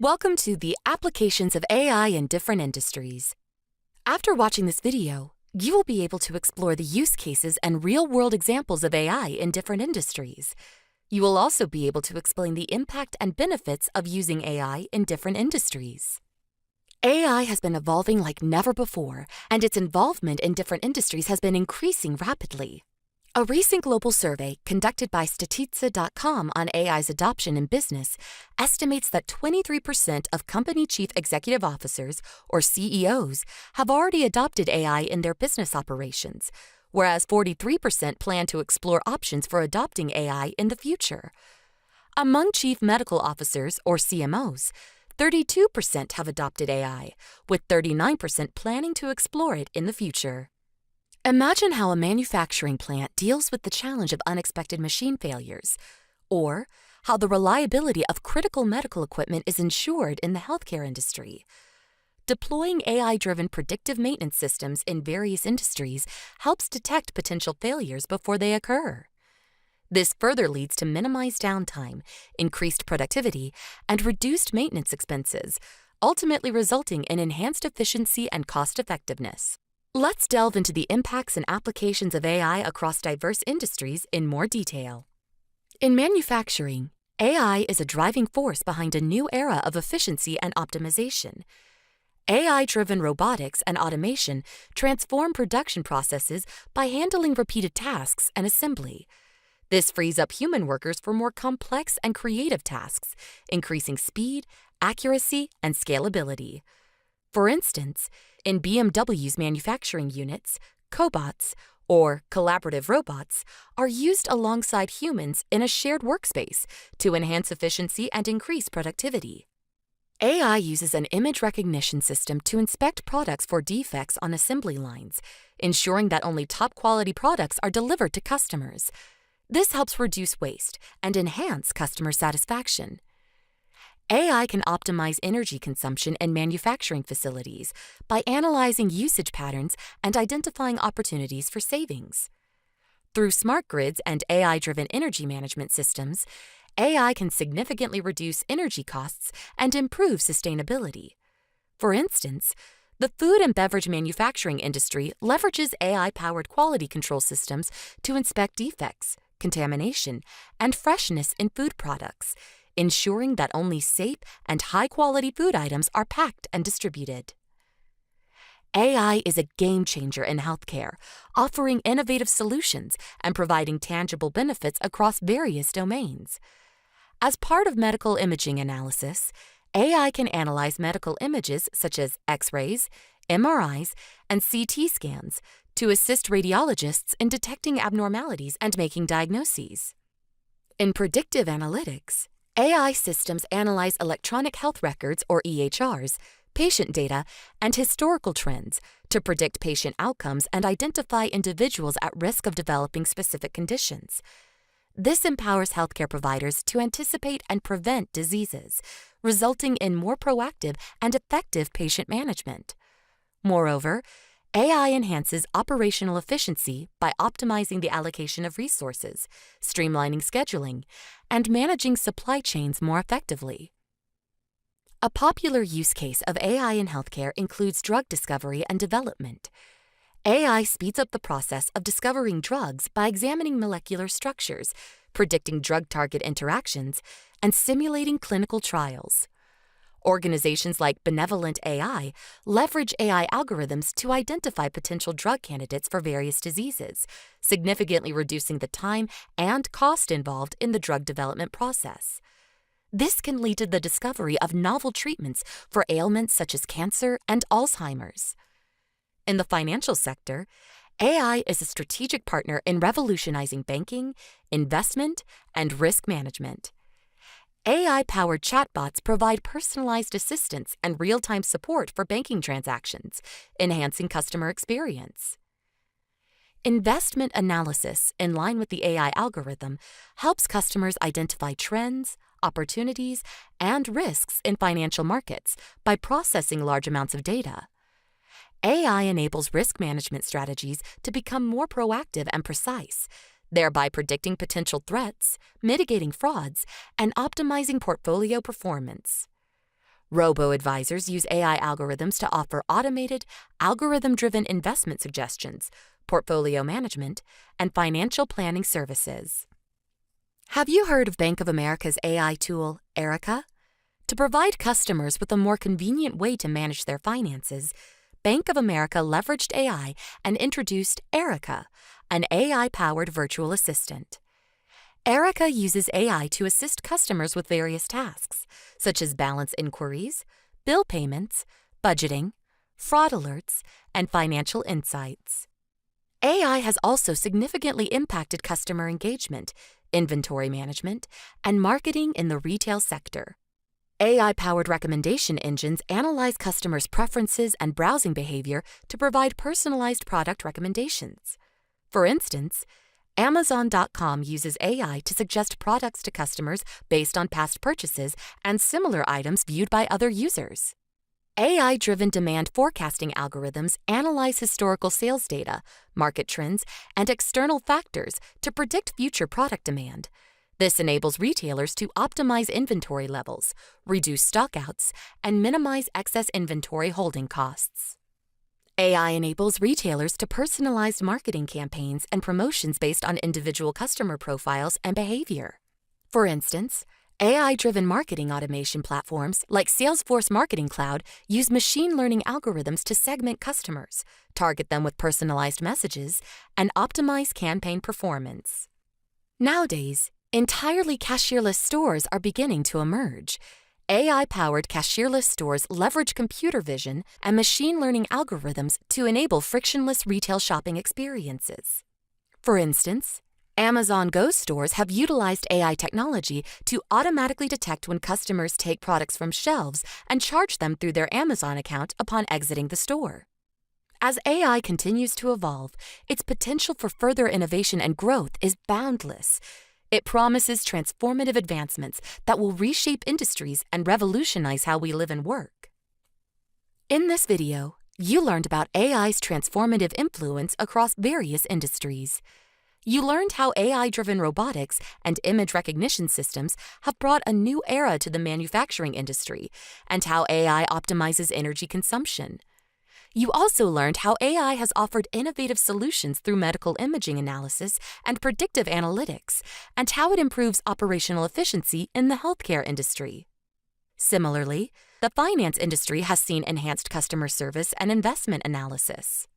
Welcome to the Applications of AI in Different Industries. After watching this video, you will be able to explore the use cases and real-world examples of AI in different industries. You will also be able to explain the impact and benefits of using AI in different industries. AI has been evolving like never before, and its involvement in different industries has been increasing rapidly. A recent global survey conducted by Statista.com on AI's adoption in business estimates that 23% of company chief executive officers, or CEOs, have already adopted AI in their business operations, whereas 43% plan to explore options for adopting AI in the future. Among chief medical officers, or CMOs, 32% have adopted AI, with 39% planning to explore it in the future. Imagine how a manufacturing plant deals with the challenge of unexpected machine failures, or how the reliability of critical medical equipment is ensured in the healthcare industry. Deploying AI-driven predictive maintenance systems in various industries helps detect potential failures before they occur. This further leads to minimized downtime, increased productivity, and reduced maintenance expenses, ultimately resulting in enhanced efficiency and cost-effectiveness. Let's delve into the impacts and applications of AI across diverse industries in more detail. In manufacturing, AI is a driving force behind a new era of efficiency and optimization. AI-driven robotics and automation transform production processes by handling repeated tasks and assembly. This frees up human workers for more complex and creative tasks, increasing speed, accuracy, and scalability. For instance, in BMW's manufacturing units, cobots, or collaborative robots, are used alongside humans in a shared workspace to enhance efficiency and increase productivity. AI uses an image recognition system to inspect products for defects on assembly lines, ensuring that only top-quality products are delivered to customers. This helps reduce waste and enhance customer satisfaction. AI can optimize energy consumption in manufacturing facilities by analyzing usage patterns and identifying opportunities for savings. Through smart grids and AI-driven energy management systems, AI can significantly reduce energy costs and improve sustainability. For instance, the food and beverage manufacturing industry leverages AI-powered quality control systems to inspect defects, contamination, and freshness in food products, ensuring that only safe and high-quality food items are packed and distributed. AI is a game-changer in healthcare, offering innovative solutions and providing tangible benefits across various domains. As part of medical imaging analysis, AI can analyze medical images such as X-rays, MRIs, and CT scans to assist radiologists in detecting abnormalities and making diagnoses. In predictive analytics, AI systems analyze electronic health records, or EHRs, patient data, and historical trends to predict patient outcomes and identify individuals at risk of developing specific conditions. This empowers healthcare providers to anticipate and prevent diseases, resulting in more proactive and effective patient management. Moreover, AI enhances operational efficiency by optimizing the allocation of resources, streamlining scheduling, and managing supply chains more effectively. A popular use case of AI in healthcare includes drug discovery and development. AI speeds up the process of discovering drugs by examining molecular structures, predicting drug target interactions, and simulating clinical trials. Organizations like Benevolent AI leverage AI algorithms to identify potential drug candidates for various diseases, significantly reducing the time and cost involved in the drug development process. This can lead to the discovery of novel treatments for ailments such as cancer and Alzheimer's. In the financial sector, AI is a strategic partner in revolutionizing banking, investment, and risk management. AI-powered chatbots provide personalized assistance and real-time support for banking transactions, enhancing customer experience. Investment analysis, in line with the AI algorithm, helps customers identify trends, opportunities, and risks in financial markets by processing large amounts of data. AI enables risk management strategies to become more proactive and precise, thereby predicting potential threats, mitigating frauds, and optimizing portfolio performance. Robo-advisors use AI algorithms to offer automated, algorithm-driven investment suggestions, portfolio management, and financial planning services. Have you heard of Bank of America's AI tool, Erica? To provide customers with a more convenient way to manage their finances, Bank of America leveraged AI and introduced Erica, an AI-powered virtual assistant. Erica uses AI to assist customers with various tasks, such as balance inquiries, bill payments, budgeting, fraud alerts, and financial insights. AI has also significantly impacted customer engagement, inventory management, and marketing in the retail sector. AI-powered recommendation engines analyze customers' preferences and browsing behavior to provide personalized product recommendations. For instance, Amazon.com uses AI to suggest products to customers based on past purchases and similar items viewed by other users. AI-driven demand forecasting algorithms analyze historical sales data, market trends, and external factors to predict future product demand. This enables retailers to optimize inventory levels, reduce stockouts, and minimize excess inventory holding costs. AI enables retailers to personalize marketing campaigns and promotions based on individual customer profiles and behavior. For instance, AI-driven marketing automation platforms like Salesforce Marketing Cloud use machine learning algorithms to segment customers, target them with personalized messages, and optimize campaign performance. Nowadays, entirely cashierless stores are beginning to emerge. AI-powered cashierless stores leverage computer vision and machine learning algorithms to enable frictionless retail shopping experiences. For instance, Amazon Go stores have utilized AI technology to automatically detect when customers take products from shelves and charge them through their Amazon account upon exiting the store. As AI continues to evolve, its potential for further innovation and growth is boundless. It promises transformative advancements that will reshape industries and revolutionize how we live and work. In this video, you learned about AI's transformative influence across various industries. You learned how AI-driven robotics and image recognition systems have brought a new era to the manufacturing industry, and how AI optimizes energy consumption. You also learned how AI has offered innovative solutions through medical imaging analysis and predictive analytics, and how it improves operational efficiency in the healthcare industry. Similarly, the finance industry has seen enhanced customer service and investment analysis.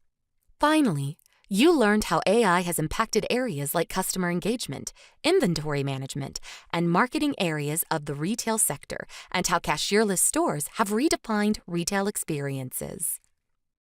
Finally, you learned how AI has impacted areas like customer engagement, inventory management, and marketing areas of the retail sector, and how cashierless stores have redefined retail experiences.